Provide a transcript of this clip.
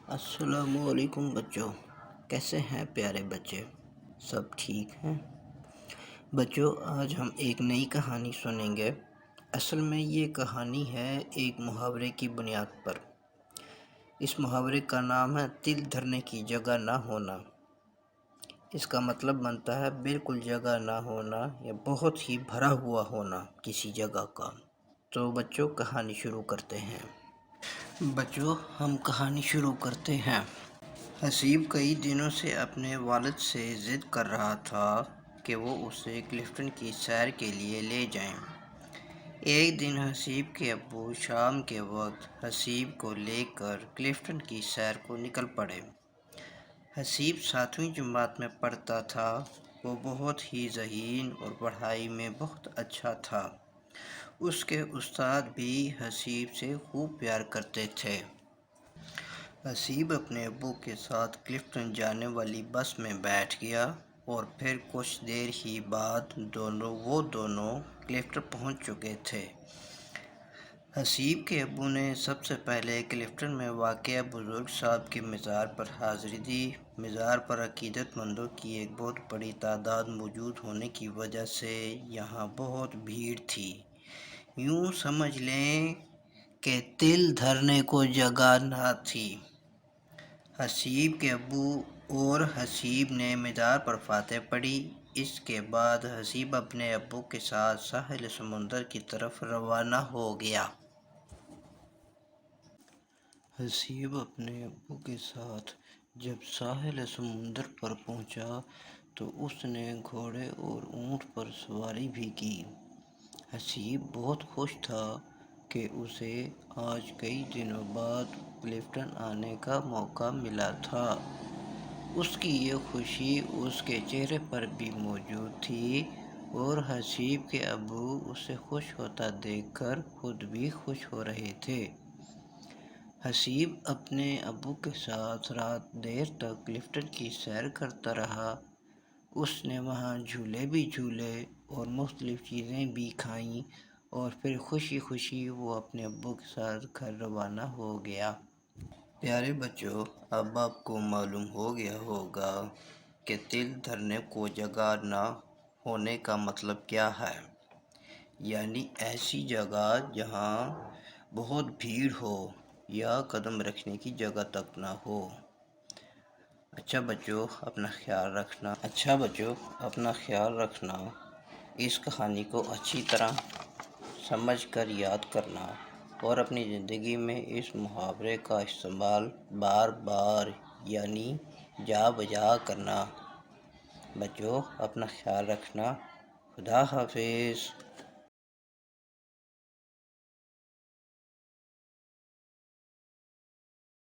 السلام علیکم بچوں، کیسے ہیں پیارے بچے؟ سب ٹھیک ہیں؟ بچوں، آج ہم ایک نئی کہانی سنیں گے۔ اصل میں یہ کہانی ہے ایک محاورے کی بنیاد پر۔ اس محاورے کا نام ہے تل دھرنے کی جگہ نہ ہونا۔ اس کا مطلب بنتا ہے بالکل جگہ نہ ہونا یا بہت ہی بھرا ہوا ہونا کسی جگہ کا۔ تو بچوں، کہانی شروع کرتے ہیں۔ بچوں، ہم کہانی شروع کرتے ہیں۔ حسیب کئی دنوں سے اپنے والد سے ضد کر رہا تھا کہ وہ اسے کلفٹن کی سیر کے لیے لے جائیں۔ ایک دن حسیب کے ابو شام کے وقت حسیب کو لے کر کلفٹن کی سیر کو نکل پڑے۔ حسیب 7ویں جماعت میں پڑھتا تھا۔ وہ بہت ہی ذہین اور پڑھائی میں بہت اچھا تھا۔ اس کے استاد بھی حسیب سے خوب پیار کرتے تھے۔ حسیب اپنے ابو کے ساتھ کلفٹن جانے والی بس میں بیٹھ گیا اور پھر کچھ دیر ہی بعد وہ دونوں کلفٹن پہنچ چکے تھے۔ حسیب کے ابو نے سب سے پہلے کلفٹن میں واقع بزرگ صاحب کے مزار پر حاضری دی۔ مزار پر عقیدت مندوں کی ایک بہت بڑی تعداد موجود ہونے کی وجہ سے یہاں بہت بھیڑ تھی۔ یوں سمجھ لیں کہ تل دھرنے کو جگہ نہ تھی۔ حسیب کے ابو اور حسیب نے مزار پر فاتحہ پڑھی۔ اس کے بعد حسیب اپنے ابو کے ساتھ ساحل سمندر کی طرف روانہ ہو گیا۔ حسیب اپنے ابو کے ساتھ جب ساحل سمندر پر پہنچا تو اس نے گھوڑے اور اونٹ پر سواری بھی کی۔ حسیب بہت خوش تھا کہ اسے آج کئی دنوں بعد کلفٹن آنے کا موقع ملا تھا۔ اس کی یہ خوشی اس کے چہرے پر بھی موجود تھی اور حسیب کے ابو اسے خوش ہوتا دیکھ کر خود بھی خوش ہو رہے تھے۔ حسیب اپنے ابو کے ساتھ رات دیر تک کلفٹن کی سیر کرتا رہا۔ اس نے وہاں جھولے بھی جھولے اور مختلف چیزیں بھی کھائیں اور پھر خوشی خوشی وہ اپنے ابو کے ساتھ گھر روانہ ہو گیا۔ پیارے بچوں، اب آپ کو معلوم ہو گیا ہوگا کہ تل دھرنے کو جگہ نہ ہونے کا مطلب کیا ہے۔ یعنی ایسی جگہ جہاں بہت بھیڑ ہو یا قدم رکھنے کی جگہ تک نہ ہو۔ اچھا بچوں، اپنا خیال رکھنا۔ اس کہانی کو اچھی طرح سمجھ کر یاد کرنا اور اپنی زندگی میں اس محاورے کا استعمال بار بار یعنی جا بجا کرنا۔ بچوں، اپنا خیال رکھنا۔ خدا حافظ۔